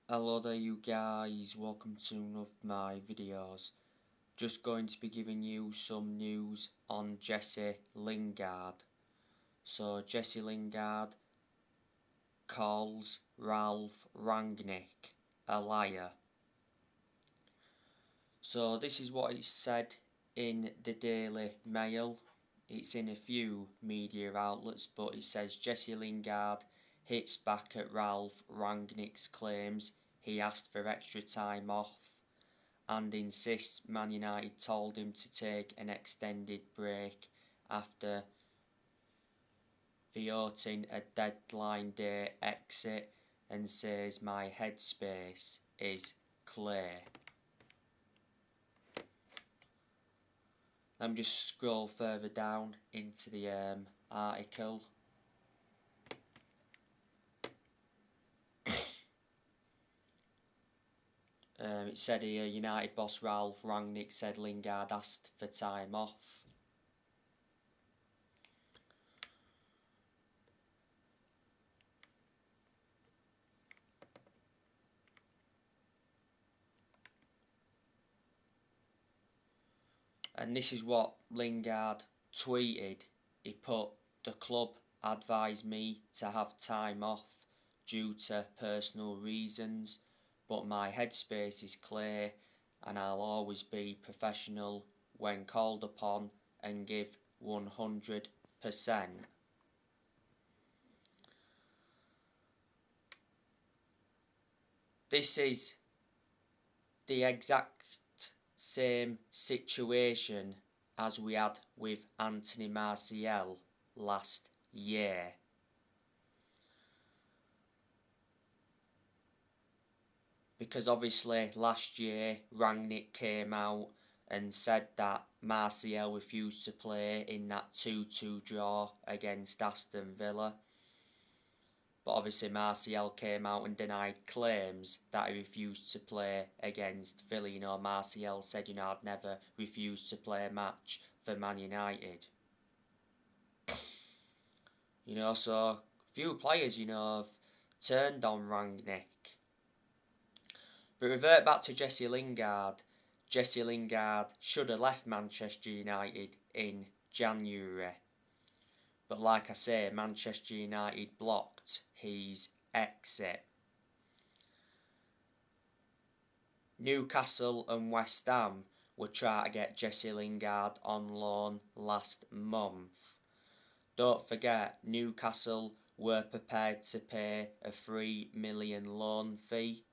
Hello there you guys, welcome to one of my videos. Just going to be giving you some news on Jesse Lingard. So Jesse Lingard calls Ralph Rangnick a liar. So this is what it said in the Daily Mail. It's in a few media outlets, but it says Jesse Lingard hits back at Ralph Rangnick's claims he asked for extra time off and insists Man United told him to take an extended break after voting a deadline day exit, and says my headspace is clear. Let me just scroll further down into the article. It said here, United boss Ralph Rangnick said Lingard asked for time off. And this is what Lingard tweeted. He put, the club advised me to have time off due to personal reasons, but my headspace is clear and I'll always be professional when called upon and give 100%. This is the exact same situation as we had with Anthony Martial last year. Because obviously last year Rangnick came out and said that Martial refused to play in that 2-2 draw against Aston Villa. But obviously Martial came out and denied claims that he refused to play against Villa. Martial said, I'd never refused to play a match for Man United. So few players, have turned on Rangnick. But revert back to Jesse Lingard. Jesse Lingard should have left Manchester United in January. But like I say, Manchester United blocked his exit. Newcastle and West Ham were trying to get Jesse Lingard on loan last month. Don't forget, Newcastle were prepared to pay a £3 million loan fee,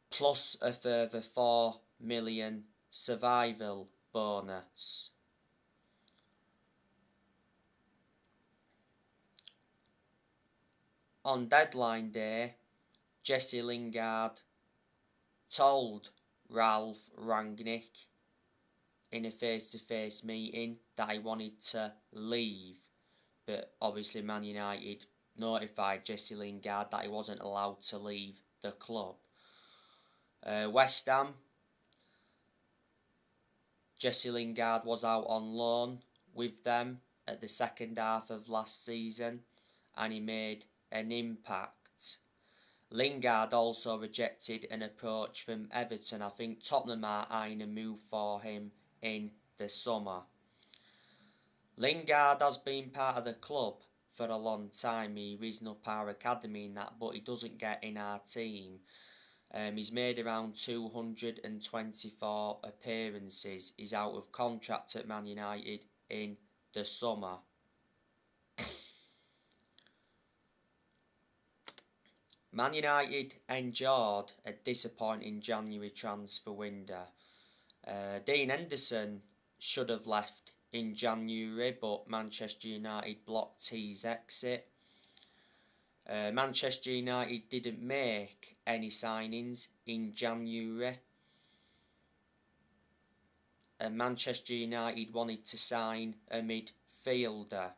plus a further £4 million survival bonus. On deadline day, Jesse Lingard told Ralph Rangnick in a face-to-face meeting that he wanted to leave, but obviously Man United notified Jesse Lingard that he wasn't allowed to leave the club. West Ham, Jesse Lingard was out on loan with them at the second half of last season and he made an impact. Lingard also rejected an approach from Everton. I think Tottenham are eyeing a move for him in the summer. Lingard has been part of the club for a long time. He reasoned up our academy in that, but he doesn't get in our team. He's made around 224 appearances. He's out of contract at Man United in the summer. Man United endured a disappointing January transfer window. Dean Henderson should have left in January, but Manchester United blocked his exit. Manchester United didn't make any signings in January. And Manchester United wanted to sign a midfielder,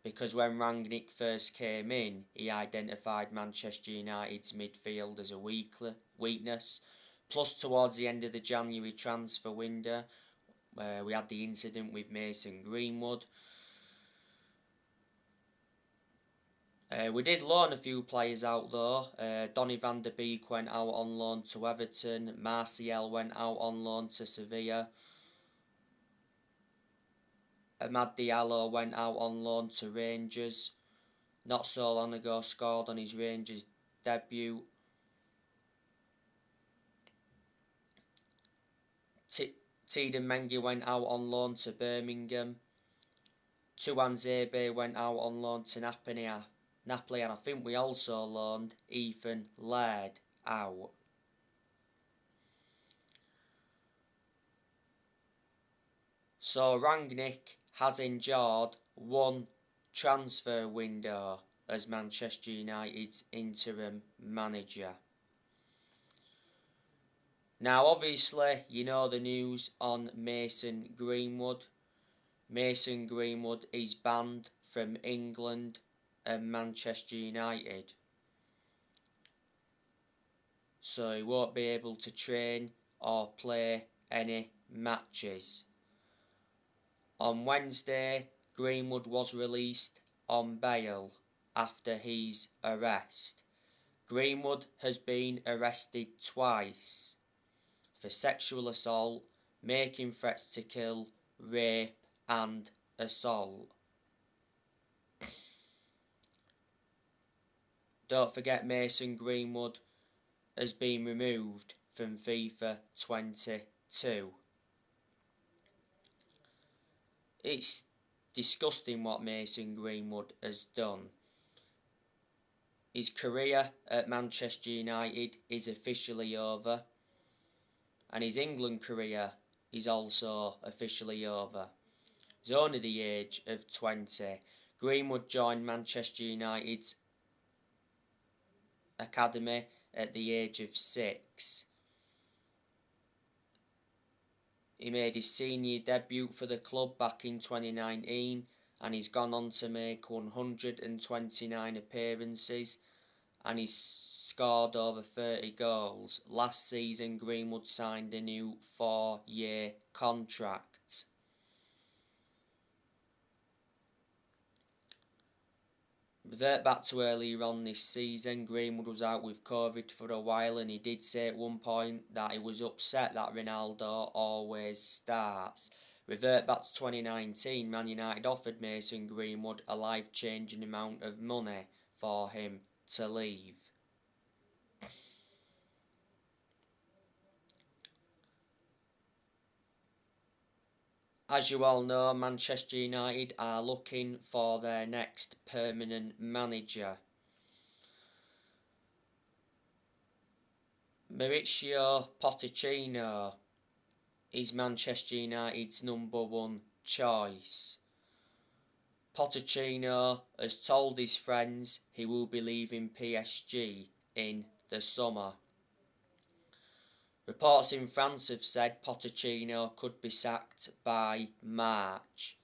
because when Rangnick first came in, he identified Manchester United's midfield as a weakness. Plus, towards the end of the January transfer window, we had the incident with Mason Greenwood. We did loan a few players out though. Donny van der Beek went out on loan to Everton. Martial went out on loan to Sevilla. Amad Diallo went out on loan to Rangers. Not so long ago scored on his Rangers debut. Tiden Mengi went out on loan to Birmingham. Tuanzebe went out on loan to Napoli, and I think we also loaned Ethan Laird out. So Rangnick has endured one transfer window as Manchester United's interim manager. Now obviously you know the news on Mason Greenwood. Mason Greenwood is banned from England and Manchester United. So he won't be able to train or play any matches. On Wednesday, Greenwood was released on bail after his arrest. Greenwood has been arrested twice for sexual assault, making threats to kill, rape and assault. Don't forget Mason Greenwood has been removed from FIFA 22. It's disgusting what Mason Greenwood has done. His career at Manchester United is officially over, and his England career is also officially over. He's only the age of 20. Greenwood joined Manchester United's academy at the age of 6. He made his senior debut for the club back in 2019 and he's gone on to make 129 appearances and he's scored over 30 goals. Last season Greenwood signed a new 4-year contract. Revert back to earlier on this season, Greenwood was out with COVID for a while and he did say at one point that he was upset that Ronaldo always starts. Revert back to 2019, Man United offered Mason Greenwood a life-changing amount of money for him to leave. As you all know, Manchester United are looking for their next permanent manager. Mauricio Pochettino is Manchester United's number one choice. Pochettino has told his friends he will be leaving PSG in the summer. Reports in France have said Pochettino could be sacked by March.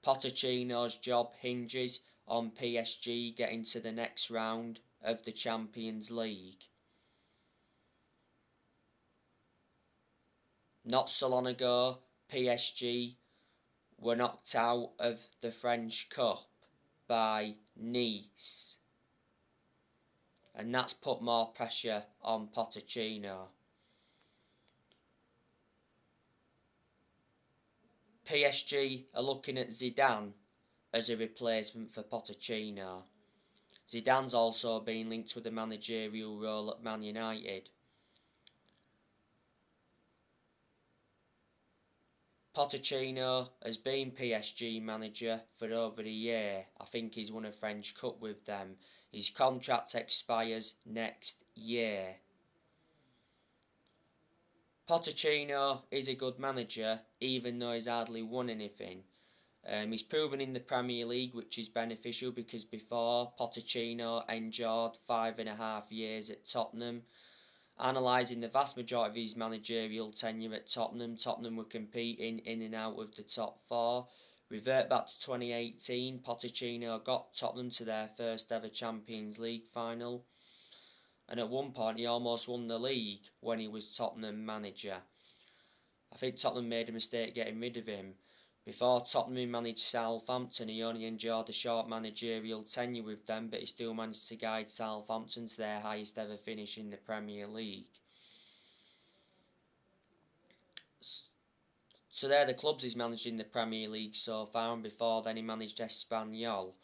Pochettino's job hinges on PSG getting to the next round of the Champions League. Not so long ago, PSG were knocked out of the French Cup by Nice. And that's put more pressure on Pochettino. PSG are looking at Zidane as a replacement for Pochettino. Zidane's also been linked with a managerial role at Man United. Pochettino has been PSG manager for over a year. I think he's won a French Cup with them. His contract expires next year. Pochettino is a good manager, even though he's hardly won anything. He's proven in the Premier League, which is beneficial because before Pochettino endured 5.5 years at Tottenham. Analysing the vast majority of his managerial tenure at Tottenham, Tottenham were competing in and out of the top 4. Revert back to 2018, Pochettino got Tottenham to their first ever Champions League final. And at one point he almost won the league when he was Tottenham manager. I think Tottenham made a mistake getting rid of him. Before Tottenham, he managed Southampton. He only enjoyed a short managerial tenure with them, but he still managed to guide Southampton to their highest ever finish in the Premier League. So they're the clubs he's managed in the Premier League so far, and before then he managed Espanyol.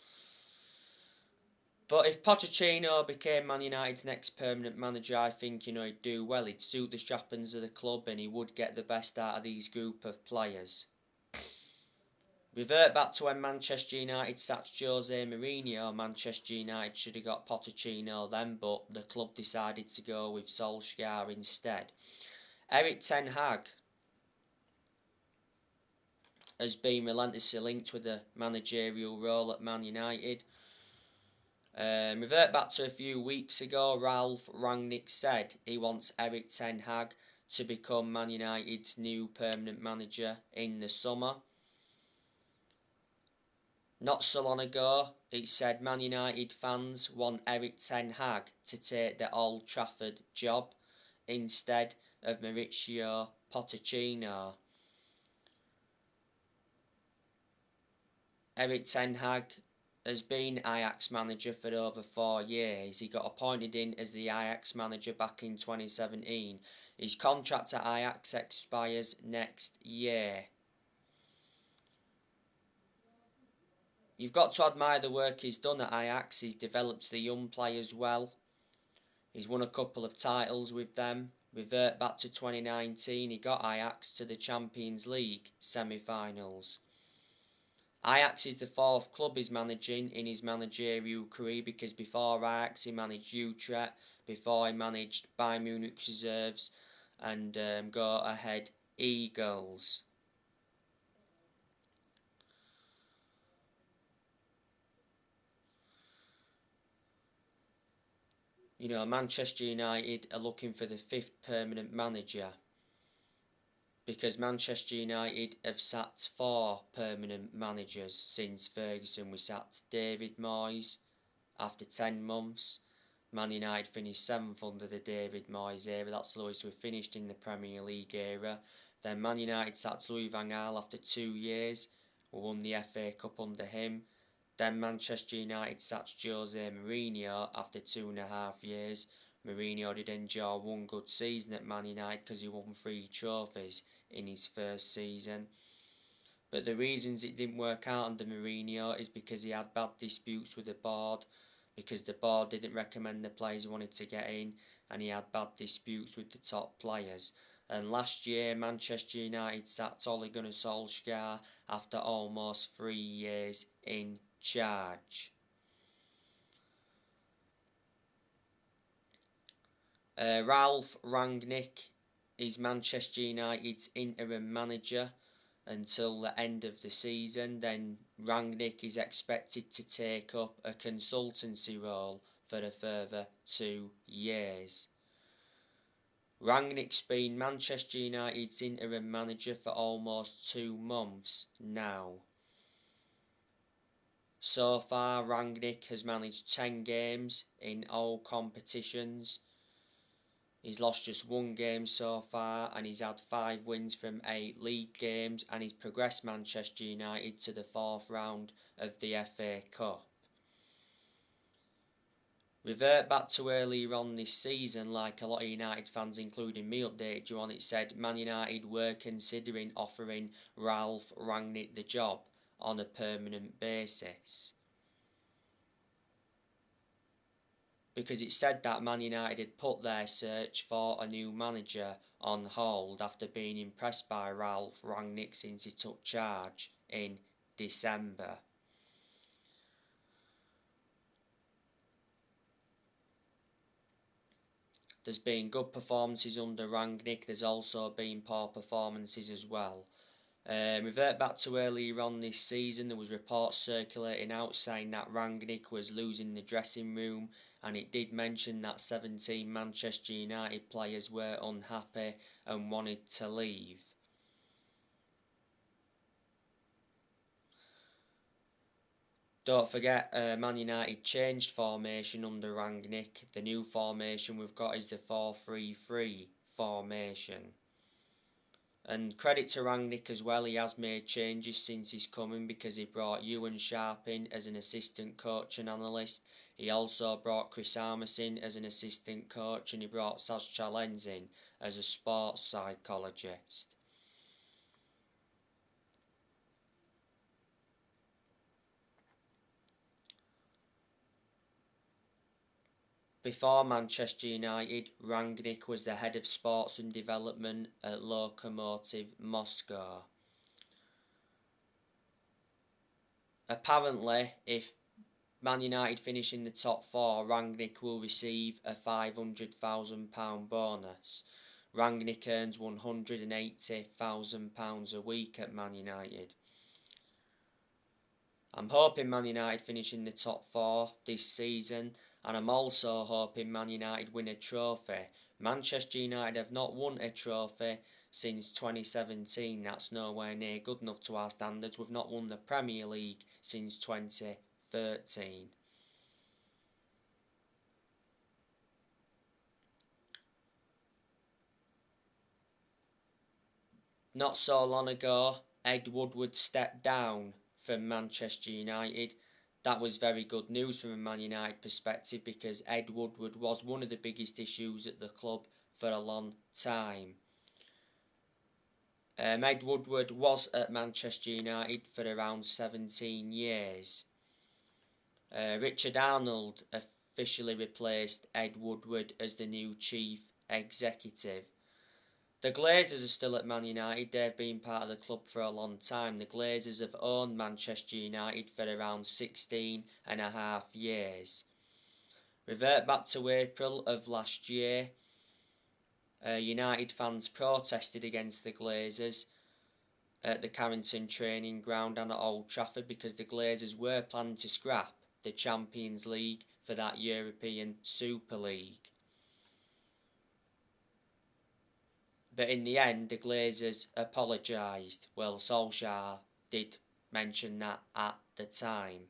But if Pochettino became Man United's next permanent manager, I think he'd do well. He'd suit the strappings of the club and he would get the best out of these group of players. Revert back to when Manchester United sacked Jose Mourinho. Manchester United should have got Pochettino then, but the club decided to go with Solskjaer instead. Erik ten Hag has been relentlessly linked with the managerial role at Man United. Revert back to a few weeks ago, Ralph Rangnick said he wants Erik ten Hag to become Man United's new permanent manager in the summer. Not so long ago, it said Man United fans want Erik ten Hag to take the Old Trafford job instead of Mauricio Pochettino. Erik ten Hag has been Ajax manager for over 4 years. He got appointed in as the Ajax manager back in 2017. His contract at Ajax expires next year. You've got to admire the work he's done at Ajax. He's developed the young players well. He's won a couple of titles with them. Revert back to 2019, he got Ajax to the Champions League semi-finals. Ajax is the 4th club he's managing in his managerial career, because before Ajax he managed Utrecht, before he managed Bayern Munich reserves and Go Ahead Eagles. Manchester United are looking for the 5th permanent manager, because Manchester United have sacked 4 permanent managers since Ferguson. We sacked David Moyes after 10 months. Man United finished 7th under the David Moyes era. That's the lowest we've finished in the Premier League era. Then Man United sacked Louis van Gaal after 2 years. We won the FA Cup under him. Then Manchester United sacked Jose Mourinho after 2.5 years. Mourinho did enjoy one good season at Man United because he won 3 trophies in his first season. But the reasons it didn't work out under Mourinho is because he had bad disputes with the board, because the board didn't recommend the players he wanted to get in, and he had bad disputes with the top players. And last year, Manchester United sacked Ole Gunnar Solskjaer after almost 3 years in charge. Ralph Rangnick is Manchester United's interim manager until the end of the season. Then Rangnick is expected to take up a consultancy role for a further 2 years. Rangnick's been Manchester United's interim manager for almost 2 months now. So far, Rangnick has managed 10 games in all competitions. He's lost just 1 game so far, and he's had 5 wins from 8 league games, and he's progressed Manchester United to the 4th round of the FA Cup. Revert back to earlier on this season, like a lot of United fans, including me, updated you on. It said Man United were considering offering Ralph Rangnick the job on a permanent basis, because it said that Man United had put their search for a new manager on hold after being impressed by Ralph Rangnick since he took charge in December. There's been good performances under Rangnick. There's also been poor performances as well. Revert back to earlier on this season, there was reports circulating out saying that Rangnick was losing the dressing room, and it did mention that 17 Manchester United players were unhappy and wanted to leave. Don't forget, Man United changed formation under Rangnick. The new formation we've got is the 4-3-3 formation. And credit to Rangnick as well, he has made changes since he's coming because he brought Ewan Sharp in as an assistant coach and analyst. He also brought Chris Armas in as an assistant coach, and he brought Saz Chalens in as a sports psychologist. Before Manchester United, Rangnick was the head of sports and development at Lokomotiv Moscow. Apparently, if Man United finish in the top four, Rangnick will receive a £500,000 bonus. Rangnick earns £180,000 a week at Man United. I'm hoping Man United finish in the top four this season, and I'm also hoping Man United win a trophy. Manchester United have not won a trophy since 2017. That's nowhere near good enough to our standards. We've not won the Premier League since 2013. Not so long ago, Ed Woodward stepped down from Manchester United. That was very good news from a Man United perspective because Ed Woodward was one of the biggest issues at the club for a long time. Ed Woodward was at Manchester United for around 17 years. Richard Arnold officially replaced Ed Woodward as the new chief executive. The Glazers are still at Man United. They've been part of the club for a long time. The Glazers have owned Manchester United for around 16 and a half years. Revert back to April of last year. United fans protested against the Glazers at the Carrington training ground and at Old Trafford because the Glazers were planning to scrap the Champions League for that European Super League. But in the end, the Glazers apologised. Well, Solskjaer did mention that at the time.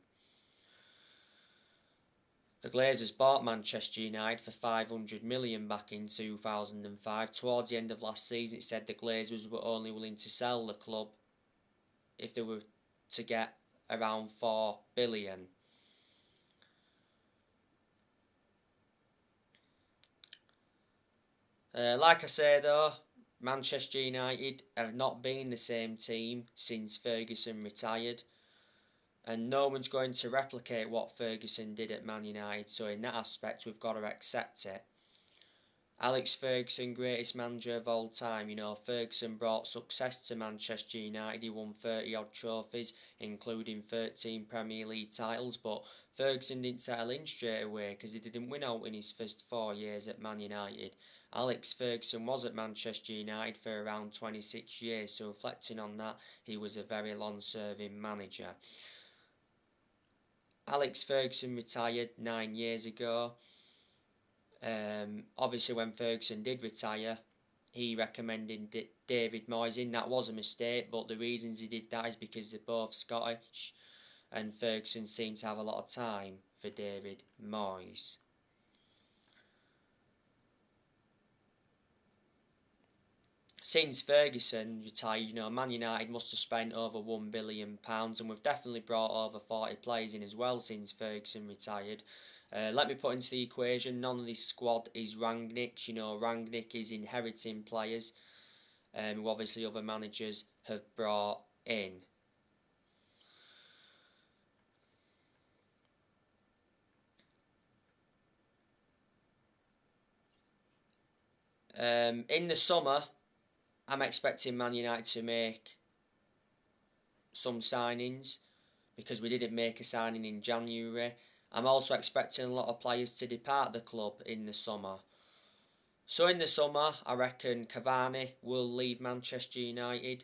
The Glazers bought Manchester United for $500 million back in 2005. Towards the end of last season, it said the Glazers were only willing to sell the club if they were to get around $4 billion. Like I say though, Manchester United have not been the same team since Ferguson retired, and no one's going to replicate what Ferguson did at Man United, so in that aspect we've got to accept it. Alex Ferguson, greatest manager of all time. You know, Ferguson brought success to Manchester United. He won 30 odd trophies, including 13 Premier League titles, but Ferguson didn't settle in straight away because he didn't win out in his first 4 years at Man United. Alex Ferguson was at Manchester United for around 26 years, so reflecting on that, he was a very long-serving manager. Alex Ferguson retired 9 years ago. Obviously, when Ferguson did retire, he recommended David Moyes in. That was a mistake, but the reasons he did that is because they're both Scottish, and Ferguson seemed to have a lot of time for David Moyes. Since Ferguson retired, you know, Man United must have spent over £1 billion, and we've definitely brought over 40 players in as well since Ferguson retired. Let me put into the equation, none of this squad is Rangnick's. You know, Rangnick is inheriting players who obviously other managers have brought in. In the summer, I'm expecting Man United to make some signings because we didn't make a signing in January. I'm also expecting a lot of players to depart the club in the summer. So in the summer, I reckon Cavani will leave Manchester United.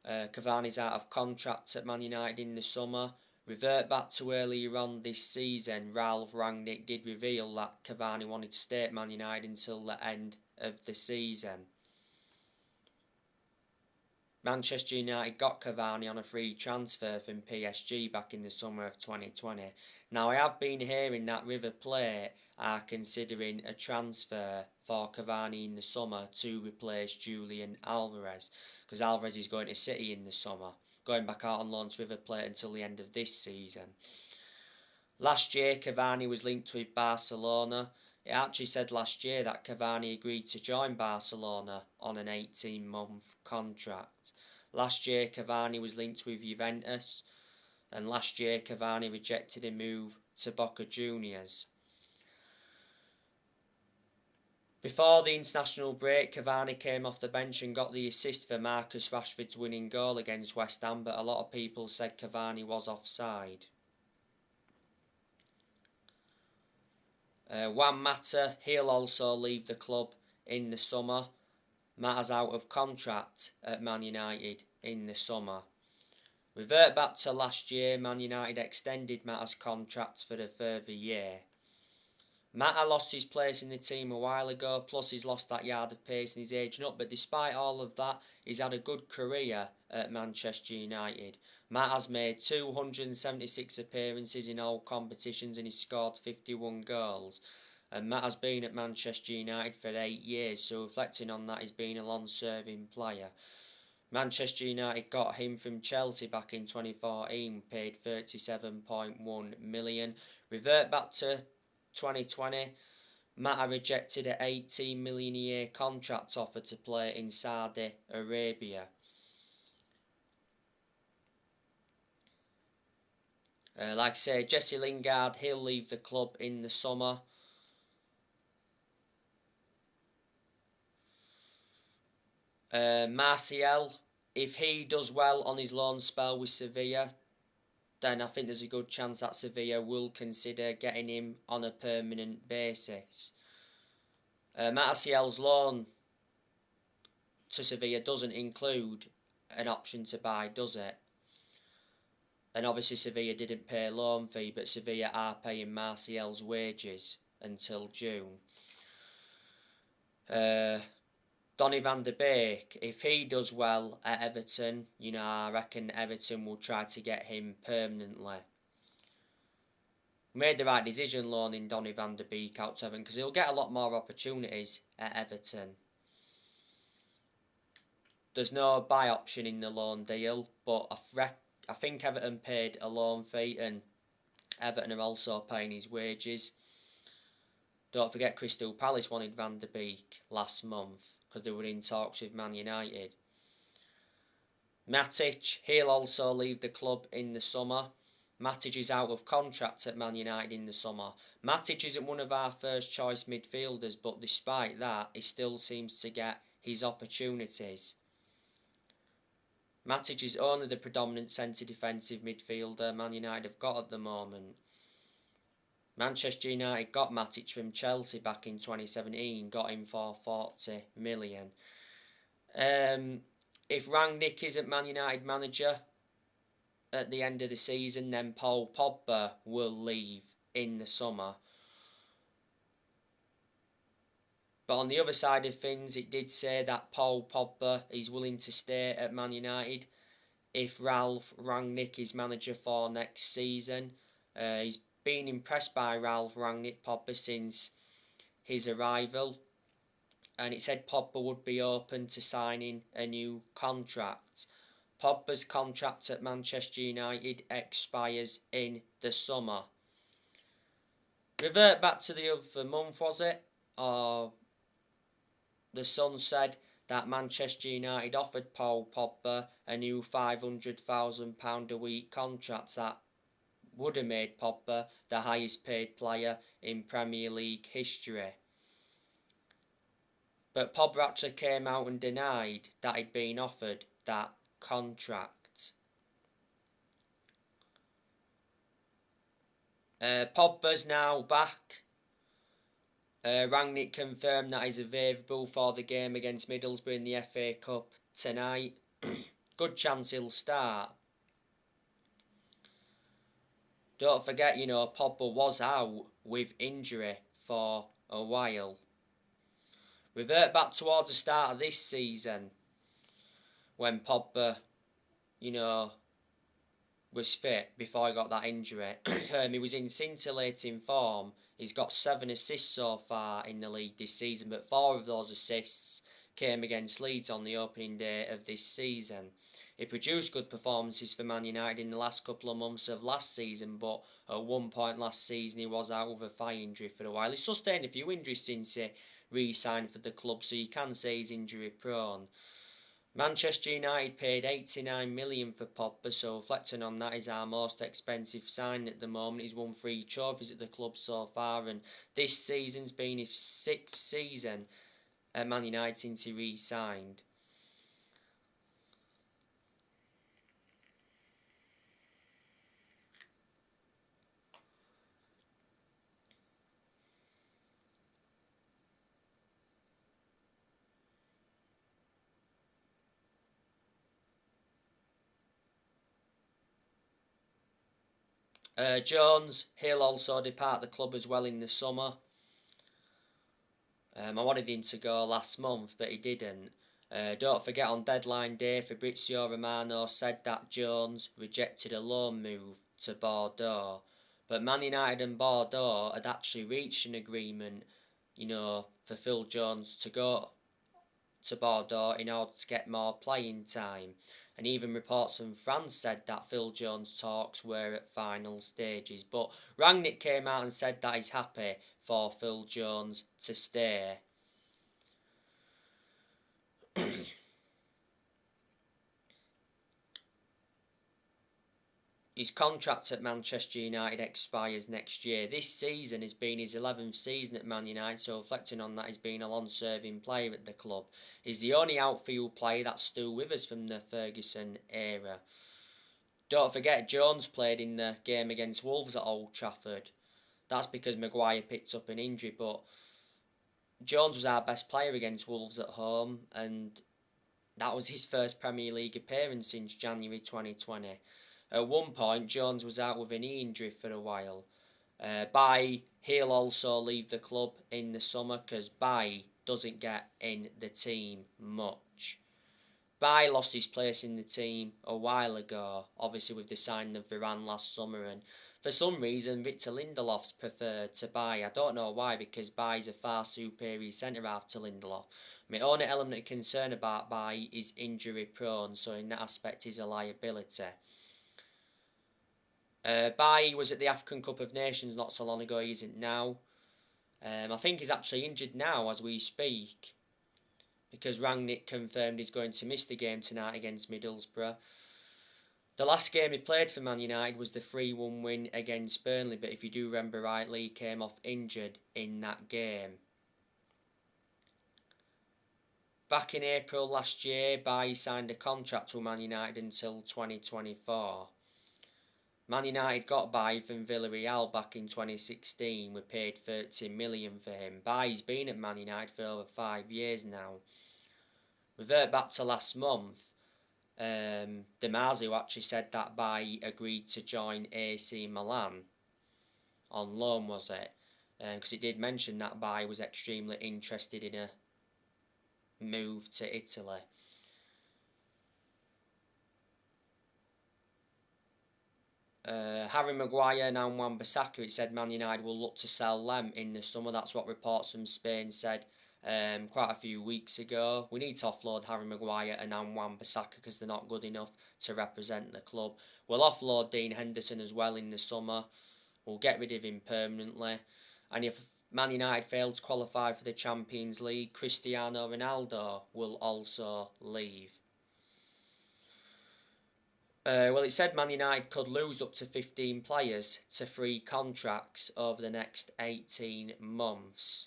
Cavani's out of contract at Man United in the summer. Revert back to earlier on this season, Ralph Rangnick did reveal that Cavani wanted to stay at Man United until the end of the season. Manchester United got Cavani on a free transfer from PSG back in the summer of 2020. Now, I have been hearing that River Plate are considering a transfer for Cavani in the summer to replace Julian Alvarez, because Alvarez is going to City in the summer, going back out on loan to River Plate until the end of this season. Last year, Cavani was linked with Barcelona. It actually said last year that Cavani agreed to join Barcelona on an 18-month contract. Last year, Cavani was linked with Juventus, and last year, Cavani rejected a move to Boca Juniors. Before the international break, Cavani came off the bench and got the assist for Marcus Rashford's winning goal against West Ham, but a lot of people said Cavani was offside. Juan Mata, he'll also leave the club in the summer. Mata's out of contract at Man United in the summer. Revert back to last year, Man United extended Mata's contract for a further year. Mata lost his place in the team a while ago, plus he's lost that yard of pace and he's aging up, but despite all of that, he's had a good career at Manchester United. Mata's made 276 appearances in all competitions and he's scored 51 goals. And Mata's been at Manchester United for 8 years, so reflecting on that, he's been a long-serving player. Manchester United got him from Chelsea back in 2014, paid 37.1 million. Revert back to 2020, Mata rejected an 18 million a year contract offer to play in Saudi Arabia. Like I say, Jesse Lingard, he'll leave the club in the summer. Martial, if he does well on his loan spell with Sevilla, then I think there's a good chance that Sevilla will consider getting him on a permanent basis. Martial's loan to Sevilla doesn't include an option to buy, does it? And obviously Sevilla didn't pay a loan fee, but Sevilla are paying Martial's wages until June. Donny van de Beek, if he does well at Everton, I reckon Everton will try to get him permanently. Made the right decision loaning Donny van de Beek out to Everton, because he'll get a lot more opportunities at Everton. There's no buy option in the loan deal, but I think Everton paid a loan fee, and Everton are also paying his wages. Don't forget Crystal Palace wanted Van de Beek last month, because they were in talks with Man United. Matic, he'll also leave the club in the summer. Matic is out of contract at Man United in the summer. Matic isn't one of our first choice midfielders, but despite that, he still seems to get his opportunities. Matic is only the predominant centre defensive midfielder Man United have got at the moment. Manchester United got Matic from Chelsea back in 2017, got him for 40 million. If Rangnick isn't Man United manager at the end of the season, then Paul Pogba will leave in the summer. But on the other side of things, it did say that Paul Pogba is willing to stay at Man United if Ralf Rangnick is manager for next season. He's been impressed by Ralf Rangnick, Pogba, since his arrival, and it said Pogba would be open to signing a new contract. Pogba's contract at Manchester United expires in the summer. Revert back to the other month, was it? Or the Sun said that Manchester United offered Paul Pogba a new £500,000 a week contract that would have made Pogba the highest paid player in Premier League history. But Pogba actually came out and denied that he'd been offered that contract. Pogba's now back. Rangnick confirmed that he's available for the game against Middlesbrough in the FA Cup tonight. Good chance he'll start. Don't forget, Pogba was out with injury for a while. Revert back towards the start of this season. when Pogba, you know, was fit before he got that injury. He was in scintillating form. He's got 7 assists so far in the league this season, but 4 of those assists came against Leeds on the opening day of this season. He produced good performances for Man United in the last couple of months of last season, but at one point last season he was out with a thigh injury for a while. He's sustained a few injuries since he re-signed for the club, so you can say he's injury prone. Manchester United paid 89 million for Pogba, so reflecting on that, is our most expensive sign at the moment. He's won 3 trophies at the club so far, and this season's been his 6th season at Man United since he re-signed. Jones, he'll also depart the club as well in the summer. I wanted him to go last month, but he didn't. Don't forget, on deadline day, Fabrizio Romano said that Jones rejected a loan move to Bordeaux. But Man United and Bordeaux had actually reached an agreement, for Phil Jones to go to Bordeaux in order to get more playing time. And even reports from France said that Phil Jones' talks were at final stages. But Rangnick came out and said that he's happy for Phil Jones to stay. His contract at Manchester United expires next year. This season has been his 11th season at Man United, so reflecting on that, he's been a long-serving player at the club. He's the only outfield player that's still with us from the Ferguson era. Don't forget, Jones played in the game against Wolves at Old Trafford. That's because Maguire picked up an injury, but Jones was our best player against Wolves at home, and that was his first Premier League appearance since January 2020. At one point, Jones was out with a knee injury for a while. He'll also leave the club in the summer because Bailly doesn't get in the team much. Bailly lost his place in the team a while ago, obviously with the signing of Varane last summer, and for some reason Victor Lindelof's preferred to Bailly. I don't know why, because Bailly's a far superior centre-half to Lindelof. My only element of concern about Bailly is injury prone, so in that aspect he's a liability. Bailly was at the African Cup of Nations not so long ago. He isn't now. I think he's actually injured now as we speak, because Rangnick confirmed he's going to miss the game tonight against Middlesbrough. The last game he played for Man United was the 3-1 win against Burnley, but if you do remember rightly, he came off injured in that game. Back in April last year, Bailly signed a contract with Man United until 2024. Man United got Bailly from Villarreal back in 2016. We paid 30 million for him. Bailly's been at Man United for over 5 years now. Revert back to last month. Damasio actually said that Bailly agreed to join AC Milan. On loan, was it? Because it did mention that Bailly was extremely interested in a move to Italy. Harry Maguire and Wan-Bissaka, it said Man United will look to sell them in the summer. That's what reports from Spain said quite a few weeks ago. We need to offload Harry Maguire and Wan-Bissaka because they're not good enough to represent the club. We'll offload Dean Henderson as well in the summer. We'll get rid of him permanently. And if Man United fail to qualify for the Champions League, Cristiano Ronaldo will also leave. It said Man United could lose up to 15 players to free contracts over the next 18 months.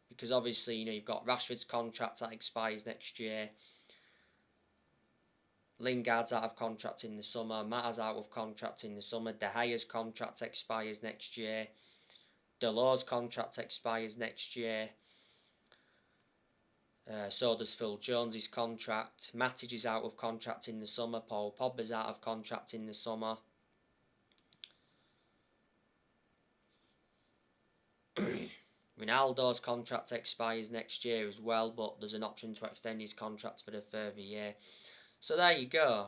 Because obviously, you've got Rashford's contract that expires next year. Lingard's out of contract in the summer. Mata's out of contract in the summer. De Gea's contract expires next year. Delors' contract expires next year. So does Phil Jones' contract. Matic is out of contract in the summer. Paul Pogba's out of contract in the summer. Ronaldo's contract expires next year as well, but there's an option to extend his contract for the further year. So there you go.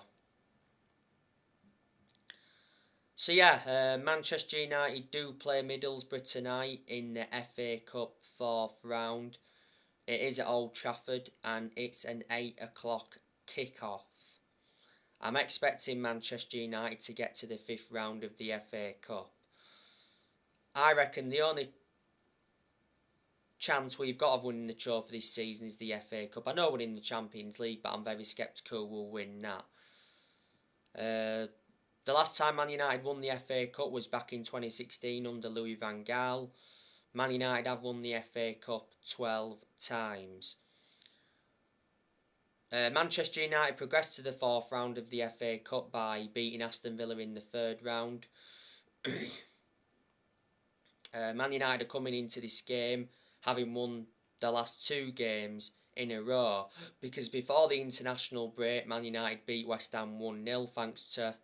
So yeah, Manchester United do play Middlesbrough tonight in the FA Cup 4th round. It is at Old Trafford and it's an 8 o'clock kick-off. I'm expecting Manchester United to get to the 5th round of the FA Cup. I reckon the only chance we've got of winning the trophy this season is the FA Cup. I know we're in the Champions League, but I'm very sceptical we'll win that. The last time Man United won the FA Cup was back in 2016 under Louis van Gaal. Man United have won the FA Cup 12 times. Manchester United progressed to the 4th round of the FA Cup by beating Aston Villa in the 3rd round. Man United are coming into this game having won the last 2 games in a row, because before the international break Man United beat West Ham 1-0 thanks to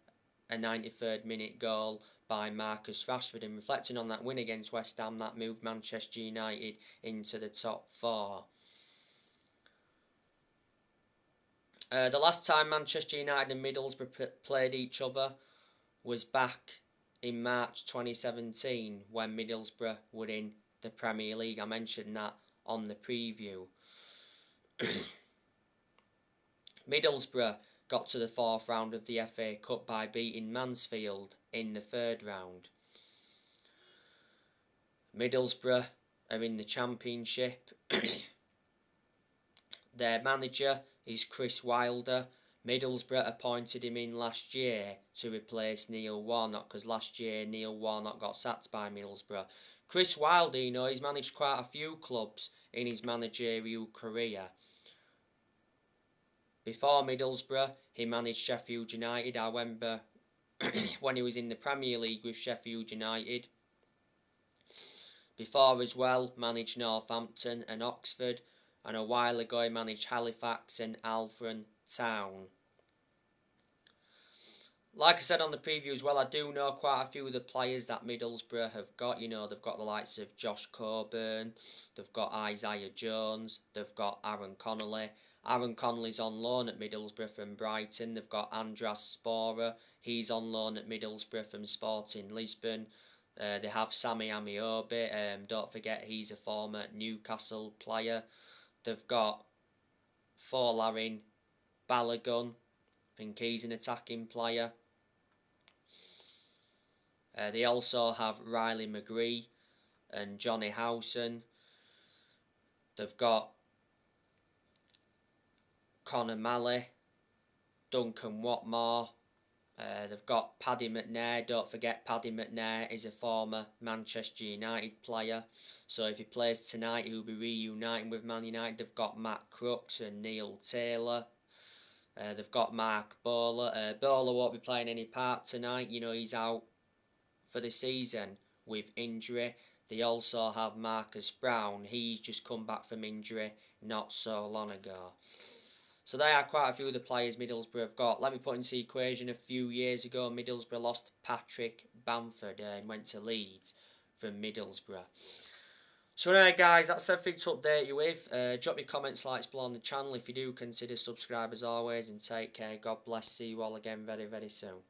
a 93rd minute goal by Marcus Rashford, and reflecting on that win against West Ham, that moved Manchester United into the top 4. The last time Manchester United and Middlesbrough played each other was back in March 2017 when Middlesbrough were in the Premier League. I mentioned that on the preview. Middlesbrough got to the 4th round of the FA Cup by beating Mansfield in the 3rd round. Middlesbrough are in the Championship. Their manager is Chris Wilder. Middlesbrough appointed him in last year to replace Neil Warnock, because last year Neil Warnock got sacked by Middlesbrough. Chris Wilder, he's managed quite a few clubs in his managerial career. Before Middlesbrough, he managed Sheffield United. I remember when he was in the Premier League with Sheffield United. Before as well, managed Northampton and Oxford. And a while ago, he managed Halifax and Alfred Town. Like I said on the preview as well, I do know quite a few of the players that Middlesbrough have got. They've got the likes of Josh Coburn, they've got Isaiah Jones, they've got Aaron Connolly. Aaron Connolly's on loan at Middlesbrough from Brighton. They've got Andras Sporer, he's on loan at Middlesbrough from Sporting Lisbon. They have Sammy Amiobi, don't forget he's a former Newcastle player. They've got Folarin Balogun, I think he's an attacking player. They also have Riley McGree and Johnny Howson. They've got Conor Malley, Duncan Watmore. They've got Paddy McNair. Don't forget Paddy McNair is a former Manchester United player. So if he plays tonight, he'll be reuniting with Man United. They've got Matt Crooks and Neil Taylor. They've got Mark Bowler. Bowler won't be playing any part tonight. He's out for the season with injury. They also have Marcus Brown. He's just come back from injury not so long ago. So they are quite a few of the players Middlesbrough have got. Let me put into the equation, a few years ago Middlesbrough lost Patrick Bamford and went to Leeds from Middlesbrough. So anyway guys, that's everything to update you with. Drop your comments, likes below on the channel if you do. Consider subscribe as always, and take care. God bless. See you all again very, very soon.